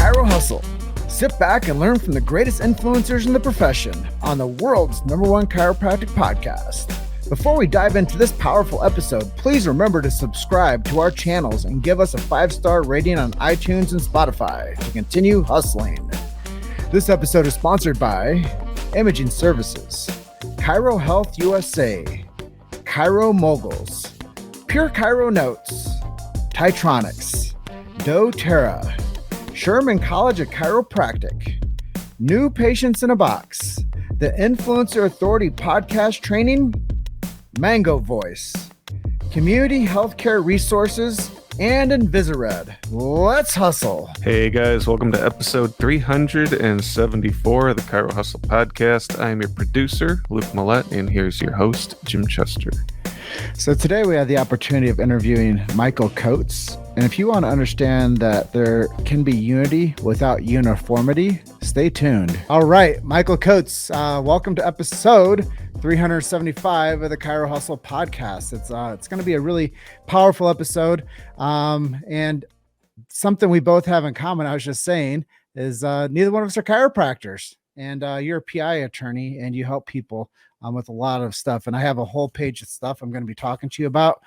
Chirohustle. Sit back and learn from the greatest influencers in the profession on the world's #1 chiropractic podcast. Before we dive into this powerful episode, please remember to subscribe to our channels and give us a 5-star rating on iTunes and Spotify to continue hustling. This episode is sponsored by Imaging Services, Chiro Health USA, Chiro Moguls, Pure Chiro Notes, Titronics, doTERRA, Sherman College of Chiropractic, New Patients in a Box, the Influencer Authority Podcast Training, Mango Voice, Community Healthcare Resources, and Invisired. Let's hustle. Hey guys, welcome to episode 374 of the Chiro Hustle podcast. I am your producer, Luke Millette, and here's your host, Jim Chester. So today we have the opportunity of interviewing Michael Coates. And if you want to understand that there can be unity without uniformity, stay tuned. All right, Michael Coates, welcome to episode 375 of the Chiro Hustle podcast. It's going to be a really powerful episode. And something we both have in common, I was just saying, is neither one of us are chiropractors. And you're a PI attorney and you help people with a lot of stuff. And I have a whole page of stuff I'm going to be talking to you about.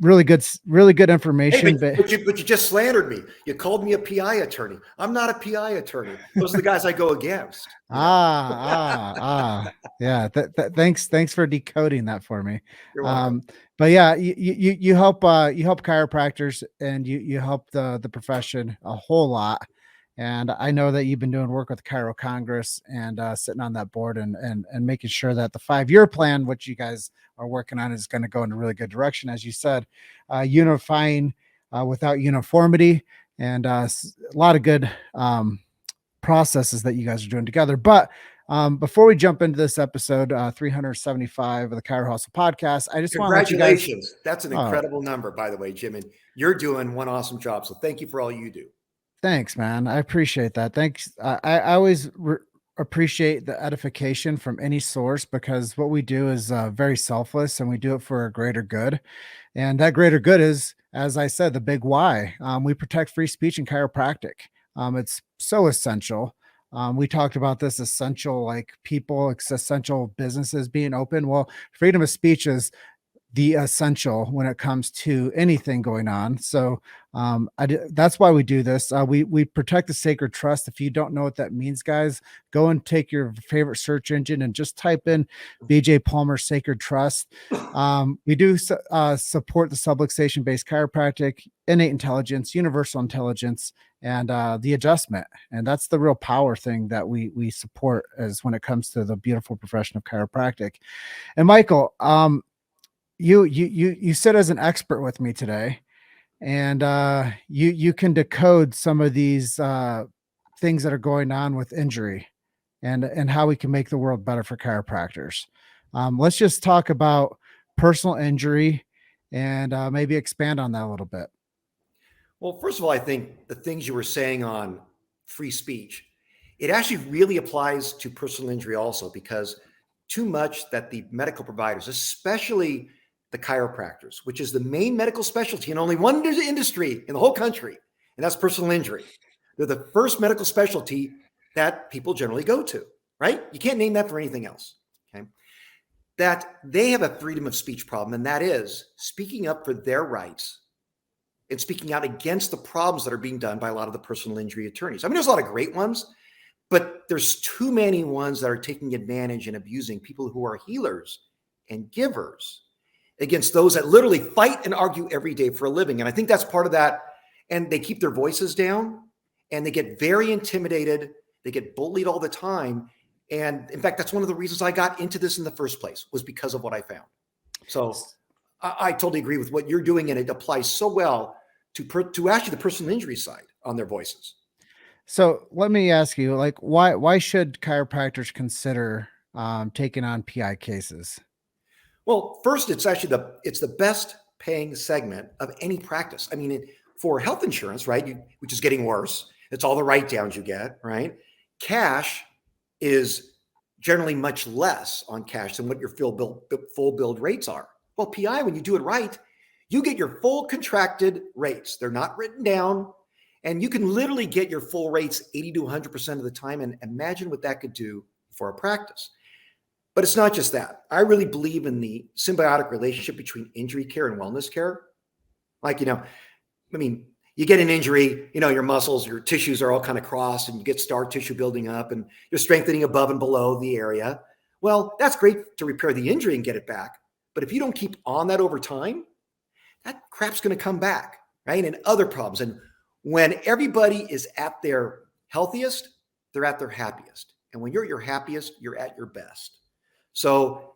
Really good information. Hey, but you just slandered me. You called me a PI attorney. I'm not a PI attorney. Those are the guys I go against. Yeah. Thanks for decoding that for me. You're welcome. But yeah, you help chiropractors and you help the profession a whole lot. And I know that you've been doing work with the Chiropractic Congress and sitting on that board and making sure that the 5-year plan, which you guys are working on, is going to go in a really good direction. As you said, unifying without uniformity, and a lot of good processes that you guys are doing together. But before we jump into this episode, 375 of the Chiro Hustle podcast, I just want to let you guys. Congratulations. That's an incredible number, by the way, Jim. And you're doing one awesome job. So thank you for all you do. Thanks, man. I appreciate that. Thanks. I always appreciate the edification from any source, because what we do is very selfless and we do it for a greater good. And that greater good is, as I said, the big why. We protect free speech in chiropractic. It's so essential. We talked about this essential, essential businesses being open. Well, freedom of speech is the essential when it comes to anything going on. So that's why we do this. We protect the sacred trust. If you don't know what that means, guys, go and take your favorite search engine and just type in BJ Palmer Sacred Trust. We do support the subluxation-based chiropractic, innate intelligence, universal intelligence, and the adjustment. And that's the real power thing that we support as when it comes to the beautiful profession of chiropractic. And Michael, you sit as an expert with me today, and you can decode some of these things that are going on with injury and how we can make the world better for chiropractors. Let's just talk about personal injury and maybe expand on that a little bit. Well, first of all, I think the things you were saying on free speech, it actually really applies to personal injury also, because too much that the medical providers, especially the chiropractors, which is the main medical specialty in only one industry in the whole country, and that's personal injury. They're the first medical specialty that people generally go to, right? You can't name that for anything else, okay? That they have a freedom of speech problem, and that is speaking up for their rights and speaking out against the problems that are being done by a lot of the personal injury attorneys. I mean, there's a lot of great ones, but there's too many ones that are taking advantage and abusing people who are healers and givers against those that literally fight and argue every day for a living. And I think that's part of that. And they keep their voices down and they get very intimidated. They get bullied all the time. And in fact, that's one of the reasons I got into this in the first place, was because of what I found. So I totally agree with what you're doing. And it applies so well to actually the personal injury side on their voices. So let me ask you, why should chiropractors consider taking on PI cases? Well, first, it's actually it's the best paying segment of any practice. I mean, for health insurance, right, which is getting worse, it's all the write-downs you get, right? Cash is generally much less on cash than what your full billed rates are. Well, PI, when you do it right, you get your full contracted rates. They're not written down, And you can literally get your full rates 80 to 100% of the time. And imagine what that could do for a practice. But it's not just that. I really believe in the symbiotic relationship between injury care and wellness care. Like, you get an injury, your muscles, your tissues are all kind of crossed, and you get scar tissue building up, and you're strengthening above and below the area. Well, that's great to repair the injury and get it back. But if you don't keep on that over time, that crap's going to come back, right? And other problems. And when everybody is at their healthiest, they're at their happiest. And when you're at your happiest, you're at your best. So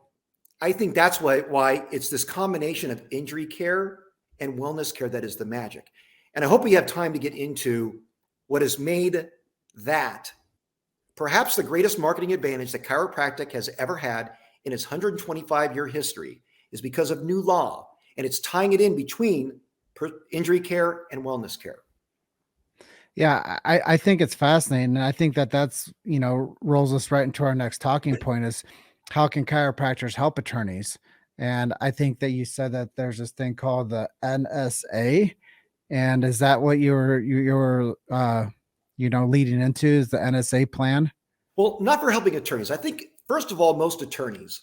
I think that's why it's this combination of injury care and wellness care that is the magic. And I hope we have time to get into what has made that perhaps the greatest marketing advantage that chiropractic has ever had in its 125-year history is because of new law. And it's tying it in between injury care and wellness care. Yeah, I think it's fascinating. And I think that's, rolls us right into our next talking point is how can chiropractors help attorneys? And I think that you said that there's this thing called the NSA. And is that what you're leading into, is the NSA plan? Well, not for helping attorneys. I think, first of all, most attorneys,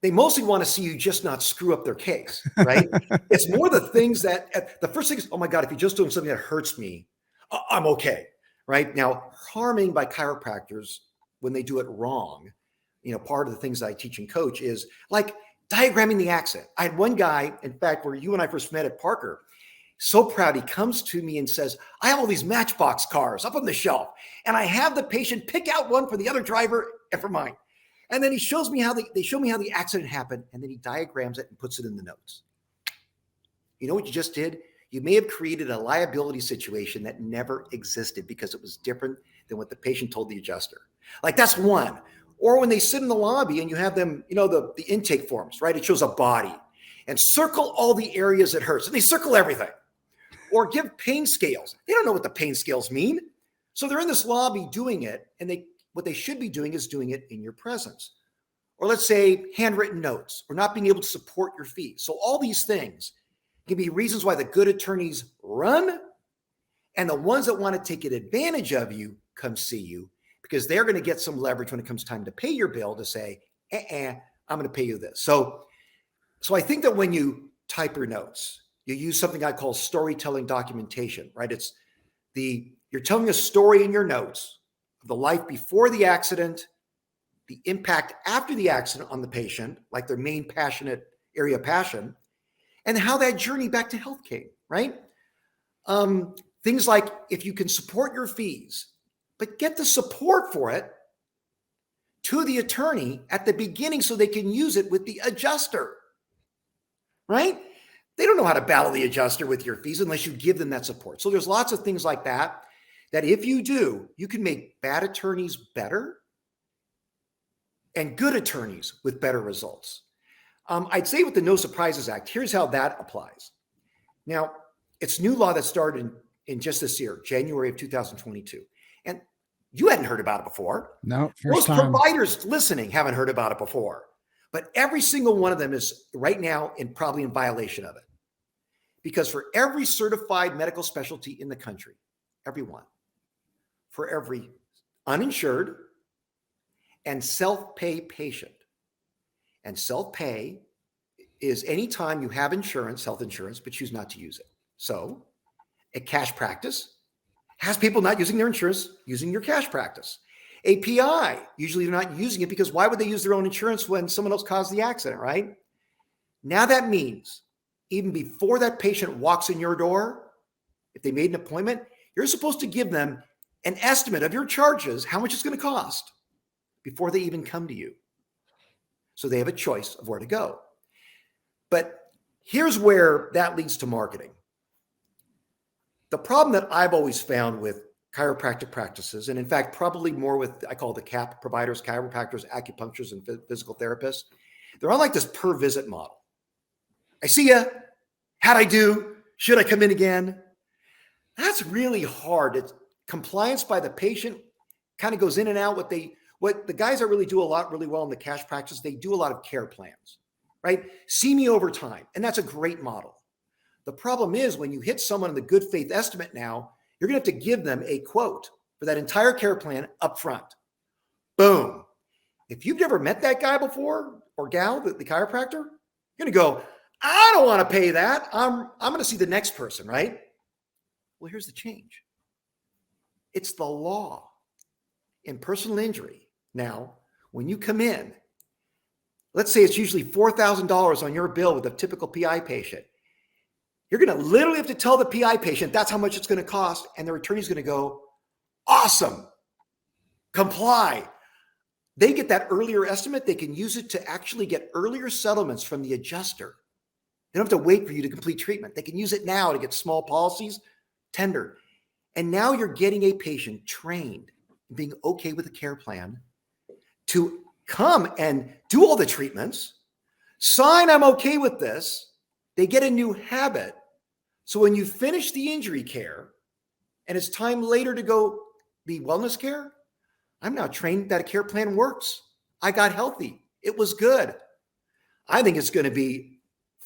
they mostly want to see you just not screw up their case, right? It's more the things that the first thing is, oh my God, if you're just doing something that hurts me, I'm okay, right? Now, harming by chiropractors when they do it wrong, part of the things that I teach and coach is like diagramming the accident. I had one guy, in fact, where you and I first met at Parker, so proud. He comes to me and says, I have all these Matchbox cars up on the shelf, and I have the patient pick out one for the other driver and for mine. And then he shows me they show me how the accident happened, and then he diagrams it and puts it in the notes. You know what you just did? You may have created a liability situation that never existed because it was different than what the patient told the adjuster. Like, that's one. Or when they sit in the lobby and you have them, the intake forms, right? It shows a body, and circle all the areas it hurts, and they circle everything. Or give pain scales. They don't know what the pain scales mean. So they're in this lobby doing it, and what they should be doing is doing it in your presence. Or let's say handwritten notes, or not being able to support your feet. So all these things can be reasons why the good attorneys run, and the ones that want to take advantage of you come see you, because they're going to get some leverage when it comes time to pay your bill to say, I'm going to pay you this. So I think that when you type your notes, you use something I call storytelling documentation, right? You're telling a story in your notes of the life before the accident, the impact after the accident on the patient, like their main passionate area of passion, and how that journey back to health came, right? Things like if you can support your fees, but get the support for it to the attorney at the beginning so they can use it with the adjuster, right? They don't know how to battle the adjuster with your fees unless you give them that support. So there's lots of things like that if you do, you can make bad attorneys better and good attorneys with better results. I'd say with the No Surprises Act, here's how that applies. Now, it's new law that started in just this year, January of 2022. And you hadn't heard about it before. No, most providers listening haven't heard about it before. But every single one of them is right now probably in violation of it. Because for every certified medical specialty in the country, everyone, for every uninsured and self-pay patient, and self-pay is anytime you have insurance, health insurance, but choose not to use it. So a cash practice has people not using their insurance, using your cash practice. API, usually they're not using it because why would they use their own insurance when someone else caused the accident, right? Now that means even before that patient walks in your door, if they made an appointment, you're supposed to give them an estimate of your charges, how much it's going to cost before they even come to you. So they have a choice of where to go. But here's where that leads to marketing. The problem that I've always found with chiropractic practices, and in fact, probably more with, I call the CAP providers, chiropractors, acupuncturists, and physical therapists, they're on like this per visit model. I see you. How'd I do? Should I come in again? That's really hard. It's compliance by the patient kind of goes in and out. What the guys that really do really well in the cash practice, they do a lot of care plans, right? See me over time. And that's a great model. The problem is when you hit someone in the good faith estimate now, you're going to have to give them a quote for that entire care plan up front. Boom. If you've never met that guy before or gal, the chiropractor, you're going to go, I don't want to pay that. I'm going to see the next person, right? Well, here's the change. It's the law in personal injury. Now, when you come in, let's say it's usually $4,000 on your bill with a typical PI patient. You're going to literally have to tell the PI patient that's how much it's going to cost. And the attorney's going to go, awesome, comply. They get that earlier estimate. They can use it to actually get earlier settlements from the adjuster. They don't have to wait for you to complete treatment. They can use it now to get small policies tendered. And now you're getting a patient trained in being okay with a care plan to come and do all the treatments, sign, I'm okay with this. They get a new habit. So when you finish the injury care and it's time later to go be wellness care, I'm now trained that a care plan works. I got healthy. It was good. I think it's going to be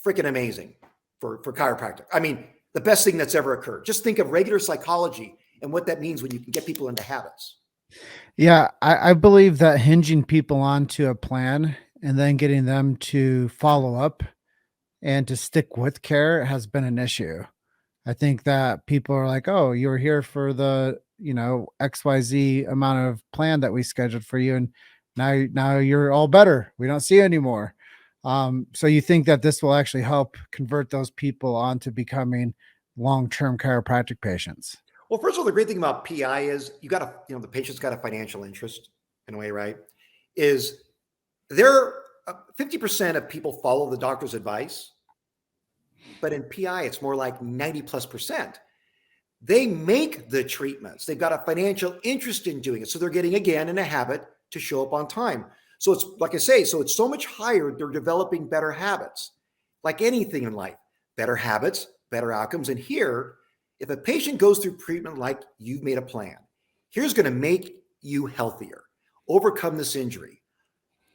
freaking amazing for chiropractic. I mean, the best thing that's ever occurred. Just think of regular psychology and what that means when you can get people into habits. Yeah, I believe that hinging people onto a plan and then getting them to follow up and to stick with care has been an issue. I think that people are like, oh, you were here for the, XYZ amount of plan that we scheduled for you. And now you're all better. We don't see you anymore. So you think that this will actually help convert those people onto becoming long-term chiropractic patients? Well, first of all, the great thing about PI is the patient's got a financial interest in a way, right? Is there 50% of people follow the doctor's advice, but in PI, it's more like 90+%. They make the treatments. They've got a financial interest in doing it. So they're getting, again, in a habit to show up on time. So it's like I say, so it's so much higher. They're developing better habits, like anything in life, better habits, better outcomes. And here, if a patient goes through treatment like you've made a plan, here's going to make you healthier, overcome this injury.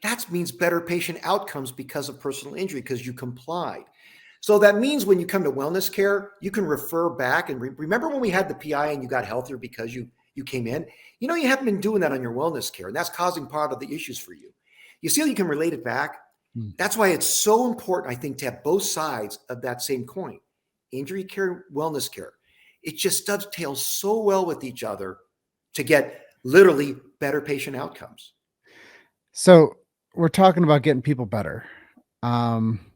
That means better patient outcomes because of personal injury, because you complied. So that means when you come to wellness care, you can refer back and remember when we had the PI and you got healthier because you came in, you haven't been doing that on your wellness care, and that's causing part of the issues for you. You see how you can relate it back? That's why it's so important, I think, to have both sides of that same coin, injury care, wellness care. It just dovetails so well with each other to get literally better patient outcomes. So we're talking about getting people better.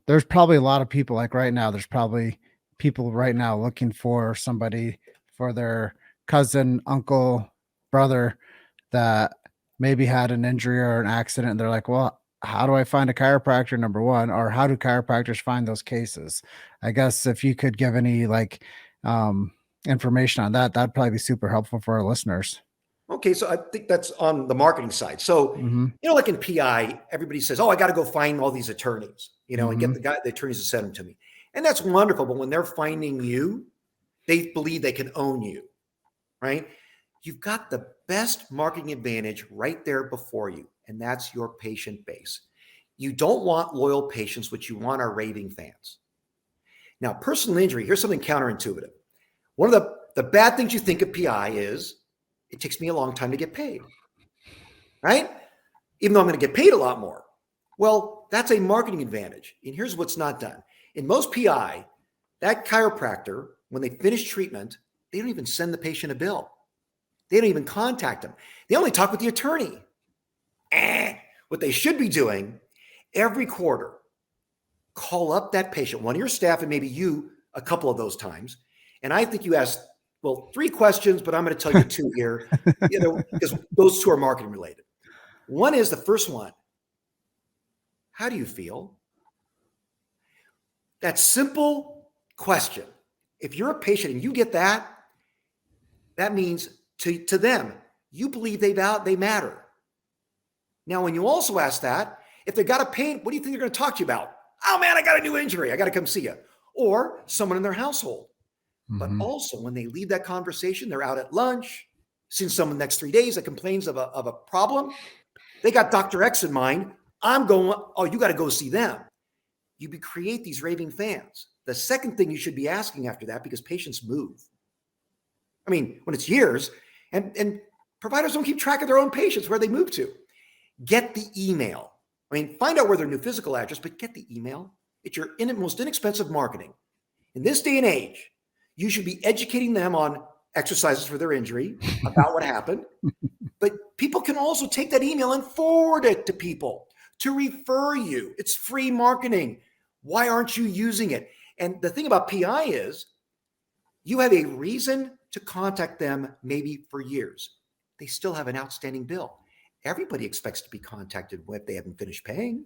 There's probably a lot of people like right now, there's probably people right now looking for somebody for their cousin, uncle, brother that maybe had an injury or an accident. And they're like, well, how do I find a chiropractor, number one, or how do chiropractors find those cases? I guess if you could give any information on that, that'd probably be super helpful for our listeners. Okay, so I think that's on the marketing side. So, like in PI, everybody says, oh, I got to go find all these attorneys, and get the attorneys to send them to me. And that's wonderful. But when they're finding you, they believe they can own you, right? You've got the best marketing advantage right there before you, and that's your patient base. You don't want loyal patients. What you want are raving fans. Now, personal injury, here's something counterintuitive. One of the bad things you think of PI is, it takes me a long time to get paid, right? Even though I'm going to get paid a lot more. Well, that's a marketing advantage. And here's what's not done. In most PI, that chiropractor, when they finish treatment, they don't even send the patient a bill. They don't even contact them. They only talk with the attorney. What they should be doing every quarter, call up that patient, one of your staff, and maybe you a couple of those times. And I think you asked, 3 questions, but I'm going to tell you 2 here, because those 2 are marketing related. One is the first one. How do you feel? That simple question. If you're a patient and you get that, that means to them, you believe they matter. Now, when you also ask that, if they got a pain, what do you think they're going to talk to you about? Oh man, I got a new injury. I got to come see you. Or someone in their household. But also when they leave that conversation, they're out at lunch, seeing someone next 3 days that complains of a problem. They got Dr. X in mind. I'm going, oh, you got to go see them. You create these raving fans. The second thing you should be asking after that, because patients move. I mean, when it's years, and providers don't keep track of their own patients, where they move to. Get the email. I mean, find out where their new physical address, but get the email. It's your most inexpensive marketing. In this day and age, you should be educating them on exercises for their injury, about what happened. But people can also take that email and forward it to people to refer you. It's free marketing. Why aren't you using it? And the thing about PI is you have a reason to contact them maybe for years. They still have an outstanding bill. Everybody expects to be contacted if they haven't finished paying.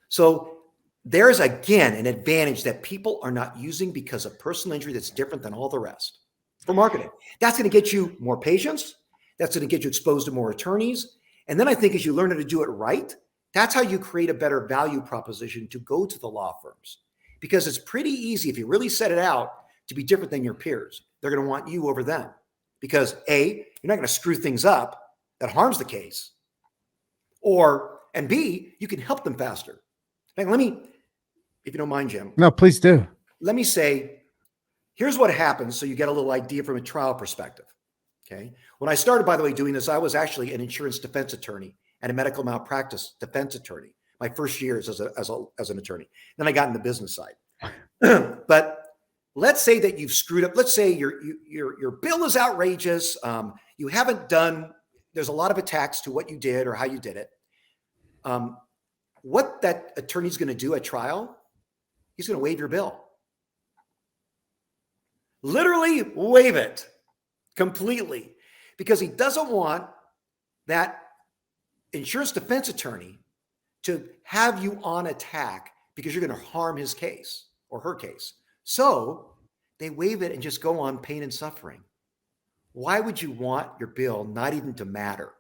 So there's, again, an advantage that people are not using because of personal injury that's different than all the rest for marketing. That's going to get you more patients. That's going to get you exposed to more attorneys. And then I think as you learn how to do it right, that's how you create a better value proposition to go to the law firms. Because it's pretty easy, if you really set it out, to be different than your peers. They're going to want you over them. Because A, you're not going to screw things up that harms the case. And B, you can help them faster. Now, let me, if you don't mind, Jim. No, please do. Let me say, here's what happens so you get a little idea from a trial perspective. Okay. When I started, by the way, doing this, I was actually an insurance defense attorney and a medical malpractice defense attorney. My first years as an attorney. Then I got in the business side. But let's say that you've screwed up. Let's say your bill is outrageous. You haven't done. There's a lot of attacks to what you did or how you did it. What that attorney's going to do at trial, he's going to waive your bill. Literally waive it completely, because he doesn't want that insurance defense attorney to have you on attack because you're going to harm his case or her case. So they waive it and just go on pain and suffering. Why would you want your bill not even to matter,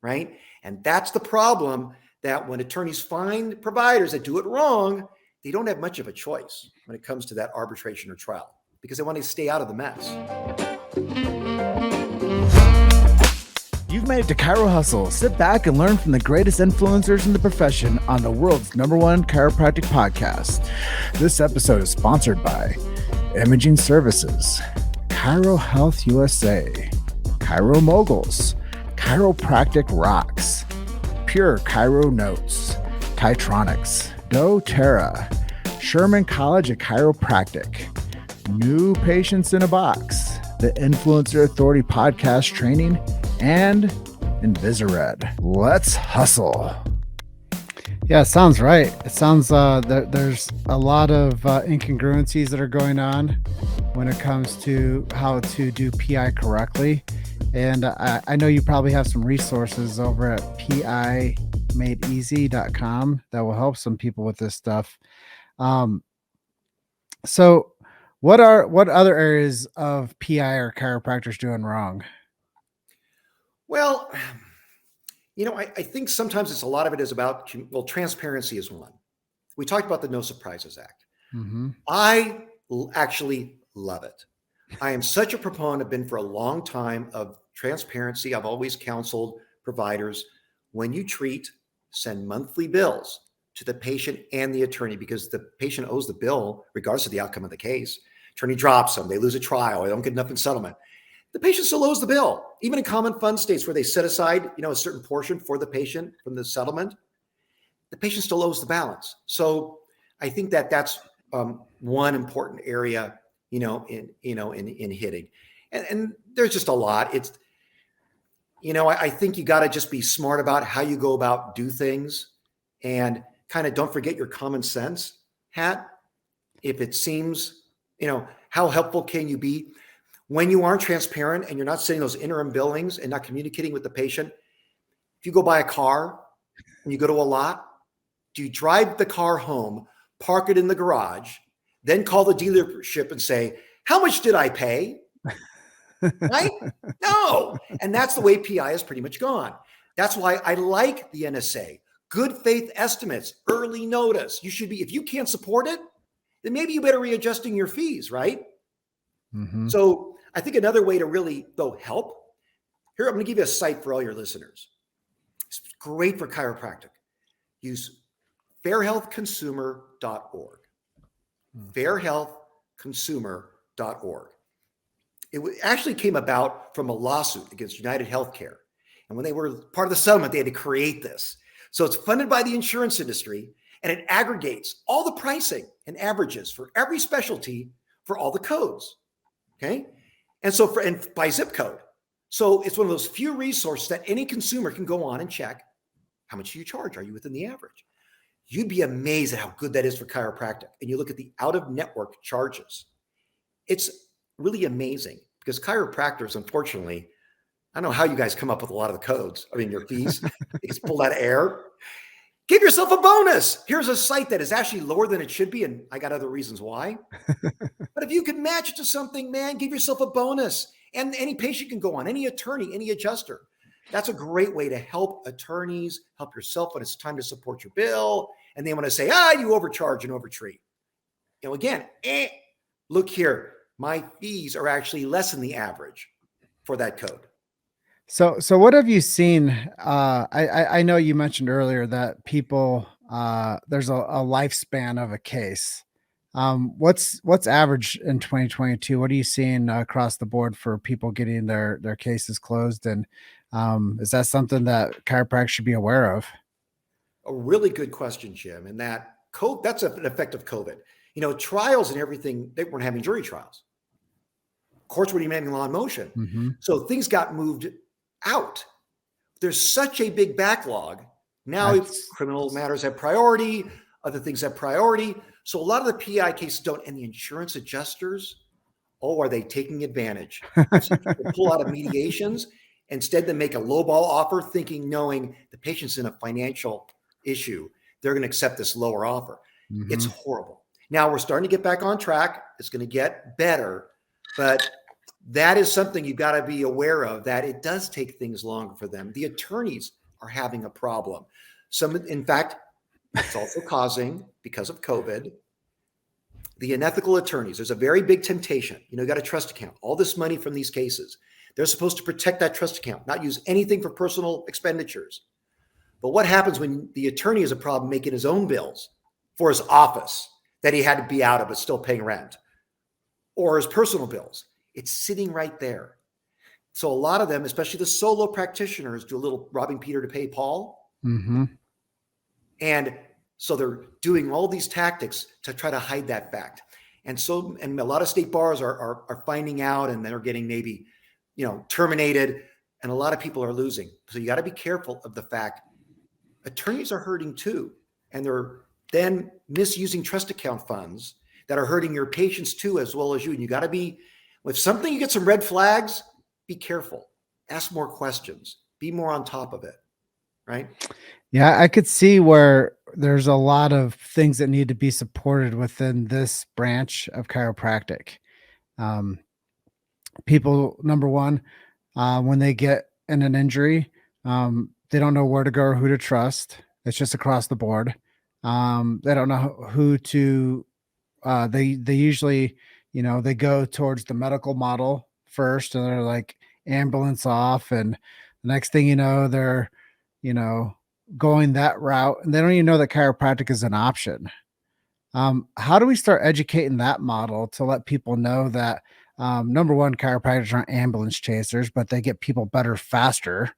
right? And that's the problem, that when attorneys find providers that do it wrong, they don't have much of a choice when it comes to that arbitration or trial, because they want to stay out of the mess. You've made it to Chirohustle. Sit back and learn from the greatest influencers in the profession on the world's #1 chiropractic podcast. This episode is sponsored by Imaging Services, Chiro Health USA, Chiro Moguls, Chiropractic Rocks, Pure Chiro Notes, Titronics, doTERRA, Sherman College of Chiropractic, New Patients in a Box, the Influencer Authority Podcast Training, and Invisired. Let's hustle. Yeah, it sounds right. It sounds there's a lot of incongruencies that are going on when it comes to how to do PI correctly. And I know you probably have some resources over at pimadeeasy.com that will help some people with this stuff. So what other areas of PI are chiropractors doing wrong? Well, I think sometimes a lot of it is about, transparency is one. We talked about the No Surprises Act. Mm-hmm. I actually love it. I am such a proponent, I've been for a long time, of transparency. I've always counseled providers, when you treat, send monthly bills to the patient and the attorney, because the patient owes the bill regardless of the outcome of the case. Attorney drops them, they lose a trial, they don't get enough in settlement. The patient still owes the bill. Even in common fund states where they set aside, a certain portion for the patient from the settlement, the patient still owes the balance. So I think that that's one important area, in hitting. And there's just a lot. It's, I think you got to just be smart about how you go about do things, and kind of don't forget your common sense hat. If it seems, how helpful can you be? When you aren't transparent and you're not setting those interim billings and not communicating with the patient, if you go buy a car and you go to a lot, do you drive the car home, park it in the garage, then call the dealership and say, how much did I pay? Right? No. And that's the way PI is pretty much gone. That's why I like the NSA. Good faith estimates, early notice. You should be, if you can't support it, then maybe you better readjusting your fees, right? Mm-hmm. So I think another way to really, help, here, I'm going to give you a site for all your listeners. It's great for chiropractic. Use fairhealthconsumer.org. Fairhealthconsumer.org. actually came about from a lawsuit against United Healthcare. And when they were part of the settlement, they had to create this. So it's funded by the insurance industry, and it aggregates all the pricing and averages for every specialty for all the codes. Okay. And so and by zip code. So it's one of those few resources that any consumer can go on and check how much do you charge? Are you within the average? You'd be amazed at how good that is for chiropractic. And you look at the out-of-network charges. It's really amazing because chiropractors, unfortunately, I don't know how you guys come up with a lot of the codes. I mean, your fees, you just pull out of air. Give yourself a bonus. Here's a site that is actually lower than it should be. And I got other reasons why. But if you can match it to something, man, give yourself a bonus. And any patient can go on, any attorney, any adjuster. That's a great way to help attorneys, help yourself when it's time to support your bill. And they want to say, you overcharge and overtreat. Again, look here, my fees are actually less than the average for that code. So what have you seen? I know you mentioned earlier that people, there's a lifespan of a case. What's average in 2022? What are you seeing across the board for people getting their cases closed? And is that something that chiropractors should be aware of? A really good question, Jim. And that's an effect of COVID. Trials and everything, they weren't having jury trials. Courts weren't even having law in motion. Mm-hmm. So things got moved out. There's such a big backlog. Now criminal matters have priority, other things have priority. So a lot of the PI cases don't, and the insurance adjusters, are they taking advantage? I've seen people pull out of mediations. Instead, they make a lowball offer knowing the patient's in a financial issue. They're going to accept this lower offer. Mm-hmm. It's horrible. Now we're starting to get back on track. It's going to get better, but that is something you've got to be aware of, that it does take things longer for them. The attorneys are having a problem. In fact, it's also causing, because of COVID, the unethical attorneys. There's a very big temptation. You got a trust account, all this money from these cases. They're supposed to protect that trust account, not use anything for personal expenditures. But what happens when the attorney has a problem making his own bills for his office that he had to be out of but still paying rent, or his personal bills? It's sitting right there. So a lot of them, especially the solo practitioners, do a little robbing Peter to pay Paul. Mm-hmm. And so they're doing all these tactics to try to hide that fact. And a lot of state bars are finding out, and they're getting maybe, terminated, and a lot of people are losing. So you got to be careful of the fact attorneys are hurting too. And they're then misusing trust account funds that are hurting your patients too, as well as you. And you got to be, if something, you get some red flags, be careful, ask more questions, be more on top of it. Right. Yeah, I could see where there's a lot of things that need to be supported within this branch of chiropractic. People, number one, when they get in an injury, they don't know where to go or who to trust. It's just across the board. They don't know who to, they usually, they go towards the medical model first, and they're like ambulance off. And the next thing you know, they're, going that route, and they don't even know that chiropractic is an option. How do we start educating that model to let people know that, number one, chiropractors aren't ambulance chasers, but they get people better faster.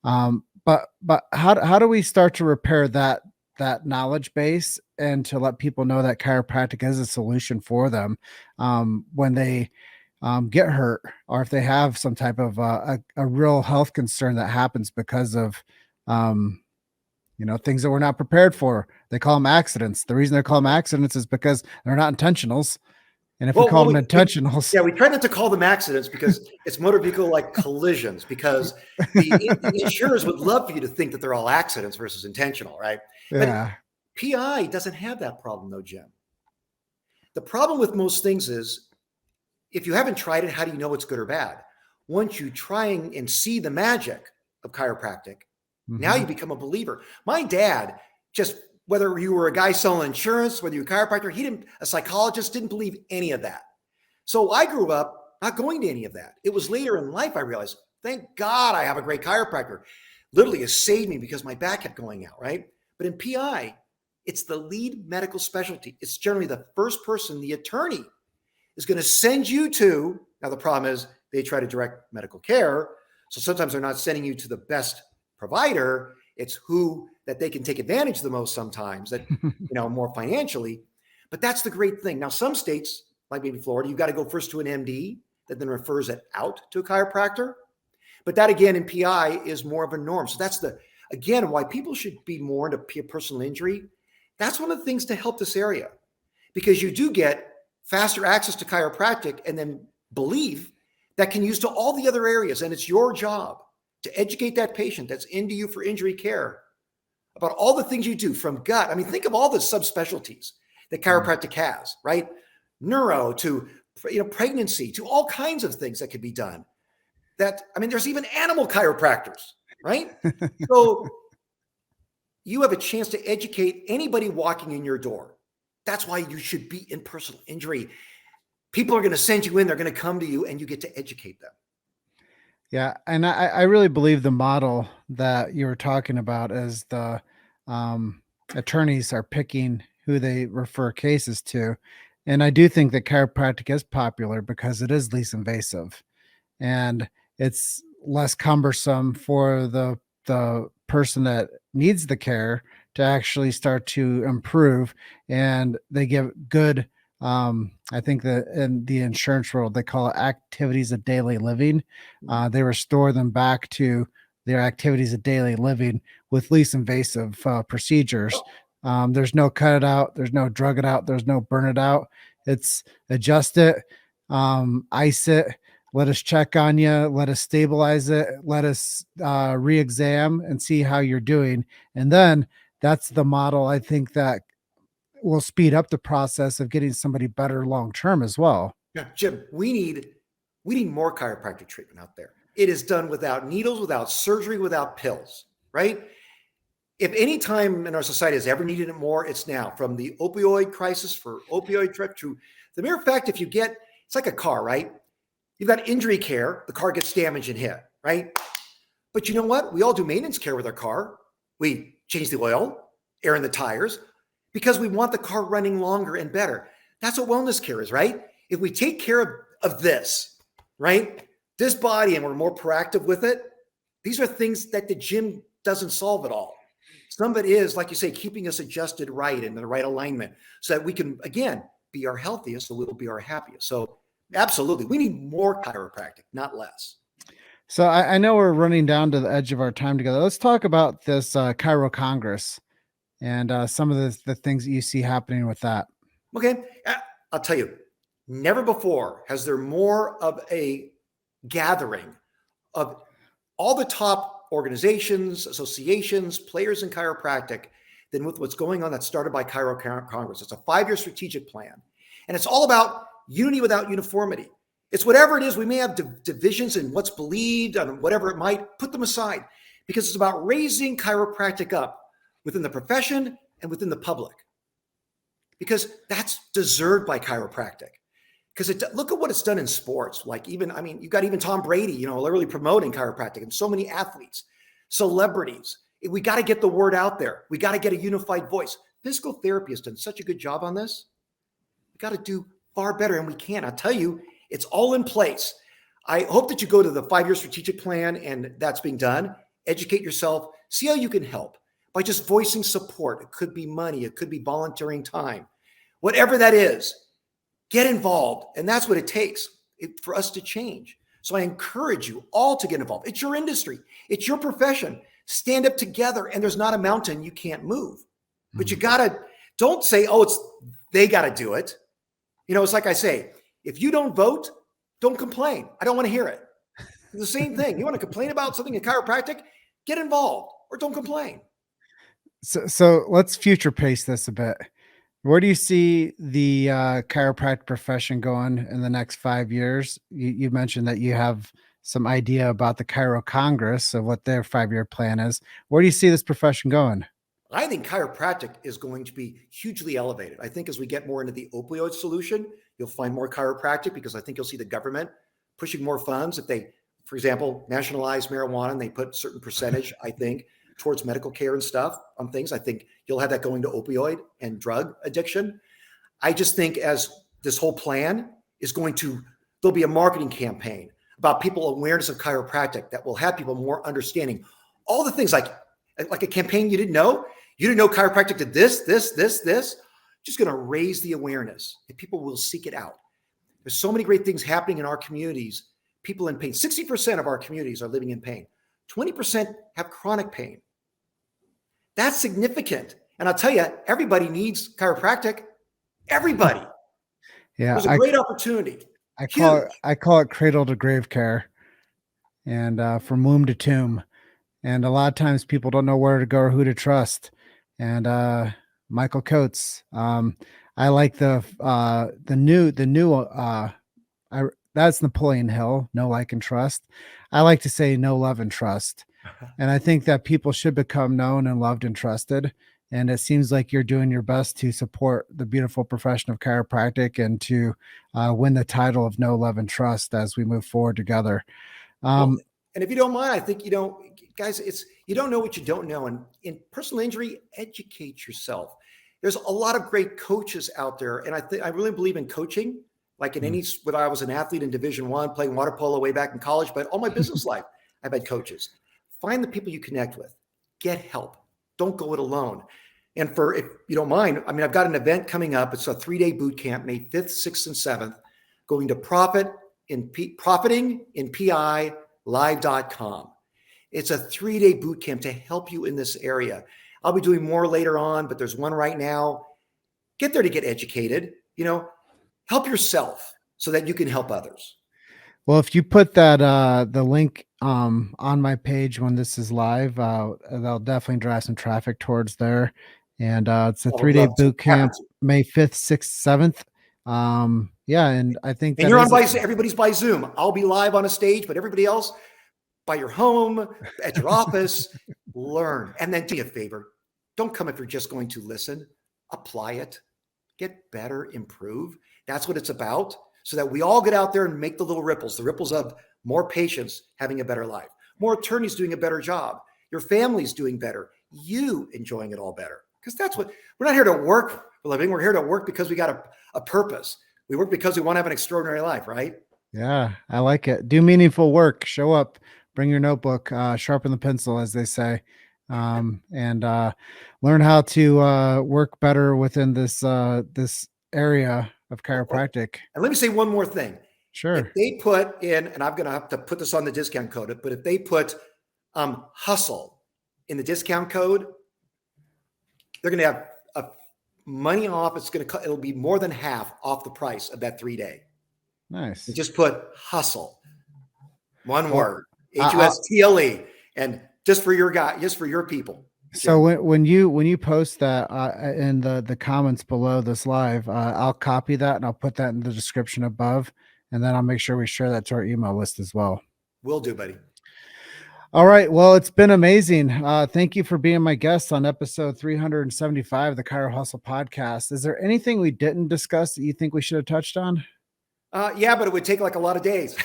But how do we start to repair that knowledge base, and to let people know that chiropractic is a solution for them when they get hurt, or if they have some type of a real health concern that happens because of things that we're not prepared for. They call them accidents. The reason they call them accidents is because they're not intentionals. And if we call them intentionals, we try not to call them accidents because it's motor vehicle like collisions, because the insurers would love for you to think that they're all accidents versus intentional, right? Yeah. But PI doesn't have that problem though, Jim. The problem with most things is, if you haven't tried it, how do you know it's good or bad? Once you try and see the magic of chiropractic, now you become a believer. My dad, just whether you were a guy selling insurance, whether you're a chiropractor, a psychologist, didn't believe any of that. So I grew up not going to any of that. It was later in life I realized, thank God I have a great chiropractor. Literally has saved me because my back kept going out, right? But in PI, it's the lead medical specialty. It's generally the first person the attorney is going to send you to Now, the problem is they try to direct medical care. So sometimes they're not sending you to the best provider. It's who that they can take advantage the most sometimes that, more financially. But that's the great thing. Now, some states, like maybe Florida, you've got to go first to an MD that then refers it out to a chiropractor. But that, again, in PI is more of a norm. So that's again, why people should be more into personal injury. That's one of the things to help this area, because you do get faster access to chiropractic and then belief that can use to all the other areas. And it's your job to educate that patient that's into you for injury care about all the things you do from gut. I mean, think of all the subspecialties that chiropractic has, right? Neuro to, pregnancy to all kinds of things that could be done. There's even animal chiropractors, right? So you have a chance to educate anybody walking in your door. That's why you should be in personal injury. People are going to send you in, they're going to come to you, and you get to educate them. Yeah. And I really believe the model that you were talking about is the attorneys are picking who they refer cases to. And I do think that chiropractic is popular because it is least invasive and it's less cumbersome for the person that needs the care to actually start to improve, and they give good I think that in the insurance world they call it activities of daily living. They restore them back to their activities of daily living with least invasive procedures. There's no cut it out, there's no drug it out, there's no burn it out. It's adjust it, ice it, let us check on you, let us stabilize it, let us re-exam and see how you're doing. And then that's the model I think that will speed up the process of getting somebody better long term as well. Yeah, Jim, we need more chiropractic treatment out there. It is done without needles, without surgery, without pills, right? If any time in our society has ever needed it more, it's now. From the opioid crisis for opioid trip to the mere fact, it's like a car, right? You've got injury care, the car gets damaged and hit, right? But you know what? We all do maintenance care with our car. We change the oil, air in the tires, because we want the car running longer and better. That's what wellness care is, right? If we take care of this, right? This body, and we're more proactive with it, these are things that the gym doesn't solve at all. Some of it is, like you say, keeping us adjusted right and in the right alignment so that we can, again, be our healthiest, so we'll be our happiest. So absolutely, we need more chiropractic, not less. So I know we're running down to the edge of our time together. Let's talk about this Chiro Congress and some of the things that you see happening with that. Okay, I'll tell you, never before has there more of a gathering of all the top organizations, associations, players in chiropractic than with what's going on that started by Chiro Congress. It's a 5-year strategic plan, and it's all about unity without uniformity. It's whatever it is. We may have divisions in what's believed and whatever it might, put them aside, because it's about raising chiropractic up within the profession and within the public, because that's deserved by chiropractic. Because look at what it's done in sports. Like you've got even Tom Brady, literally promoting chiropractic, and so many athletes, celebrities. We got to get the word out there. We got to get a unified voice. Physical therapy has done such a good job on this. We got to do far better, and we can. I'll tell you, it's all in place. I hope that you go to the 5-year strategic plan, and that's being done. Educate yourself. See how you can help by just voicing support. It could be money. It could be volunteering time. Whatever that is, get involved. And that's what it takes for us to change. So I encourage you all to get involved. It's your industry. It's your profession. Stand up together, and there's not a mountain you can't move. But you don't say, they got to do it. It's like I say, if you don't vote, don't complain. I don't want to hear it. It's the same thing. You want to complain about something in chiropractic? Get involved or don't complain. So let's future pace this a bit. Where do you see the chiropractic profession going in the next 5 years? You mentioned that you have some idea about the Chiro Congress of what their 5-year plan is. Where do you see this profession going? I think chiropractic is going to be hugely elevated. I think as we get more into the opioid solution, you'll find more chiropractic, because I think you'll see the government pushing more funds. If they, for example, nationalize marijuana and they put certain percentage, I think, towards medical care and stuff on things, I think you'll have that going to opioid and drug addiction. I just think as this whole plan is going to There'll be a marketing campaign about people awareness of chiropractic that will have people more understanding all the things like a campaign you didn't know. You didn't know chiropractic did this. Just going to raise the awareness and people will seek it out. There's so many great things happening in our communities. People in pain. 60% of our communities are living in pain. 20% have chronic pain. That's significant. And I'll tell you, everybody needs chiropractic. Everybody. Yeah. There's a great opportunity. I call it cradle to grave care, and from womb to tomb. And a lot of times people don't know where to go or who to trust. And Michael Coates, I like the new that's Napoleon Hill, know, like, and trust. I like to say know, love, and trust. And I think that people should become known and loved and trusted. And it seems like you're doing your best to support the beautiful profession of chiropractic and to win the title of know, love, and trust as we move forward together. And if you don't mind, I think, guys, you don't know what you don't know. And in personal injury, educate yourself. There's a lot of great coaches out there. And I really believe in coaching, like in any, whether I was an athlete in Division I, playing water polo way back in college, but all my business life, I've had coaches. Find the people you connect with, get help. Don't go it alone. And if you don't mind, I've got an event coming up. It's a 3-day boot camp, May 5th, 6th, and 7th, going to profitinpi.live.com. It's a 3-day boot camp to help you in this area. I'll be doing more later on, but there's one right now. Get there to get educated, help yourself so that you can help others. Well, if you put that, the link on my page when this is live, that'll definitely drive some traffic towards there. And it's a 3-day boot camp, May 5th, 6th, 7th. Yeah. And I think and you're on everybody's by Zoom. I'll be live on a stage, but everybody else by your home, at your office, learn. And then do me a favor. Don't come if you're just going to listen. Apply it. Get better, improve. That's what it's about. So that we all get out there and make the ripples of more patients having a better life, more attorneys doing a better job, your family's doing better, you enjoying it all better. Because that's what, we're not here to work for a living. We're here to work because we got a purpose. We work because we want to have an extraordinary life, right? Yeah, I like it. Do meaningful work. Show up, bring your notebook, sharpen the pencil, as they say, and learn how to work better within this area of chiropractic. And let me say one more thing. Sure. If they put in, and I'm going to have to put this on the discount code, but if they put hustle in the discount code, they're going to have money off. It'll be more than half off the price of that 3-day. Nice. And just put hustle, one word, HUSTLE, and just for your guy, just for your people. So when you post that in the comments below this live, I'll copy that and I'll put that in the description above, and then I'll make sure we share that to our email list as well. Will do, buddy. All right. Well, it's been amazing. Thank you for being my guest on episode 375 of the Chiro Hustle podcast. Is there anything we didn't discuss that you think we should have touched on? Yeah, but it would take like a lot of days.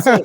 So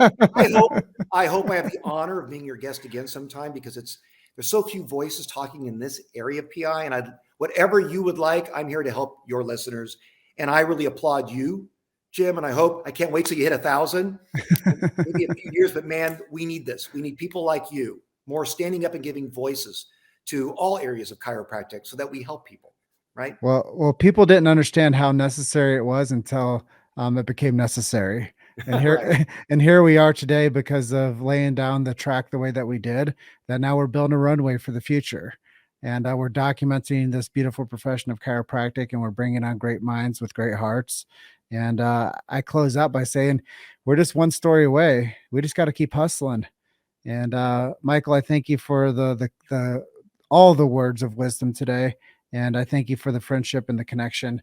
I hope I have the honor of being your guest again sometime, because there's so few voices talking in this area of PI, and whatever you would like, I'm here to help your listeners. And I really applaud you, Jim. And I can't wait till you hit 1,000, maybe a few years, but man, we need this. We need people like you, more standing up and giving voices to all areas of chiropractic so that we help people. Right. Well, people didn't understand how necessary it was until it became necessary. And here, Right. And here we are today because of laying down the track the way that we did, that now we're building a runway for the future. And we're documenting this beautiful profession of chiropractic, and we're bringing on great minds with great hearts. And I close out by saying we're just one story away. We just got to keep hustling. And Michael, I thank you for all the words of wisdom today. And I thank you for the friendship and the connection.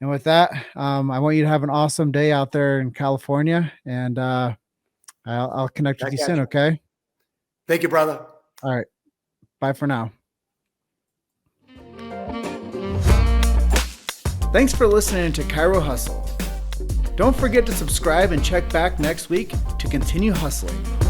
And with that, I want you to have an awesome day out there in California, and I'll connect with you soon. Okay. Thank you, brother. All right. Bye for now. Thanks for listening to Chiro Hustle. Don't forget to subscribe and check back next week to continue hustling.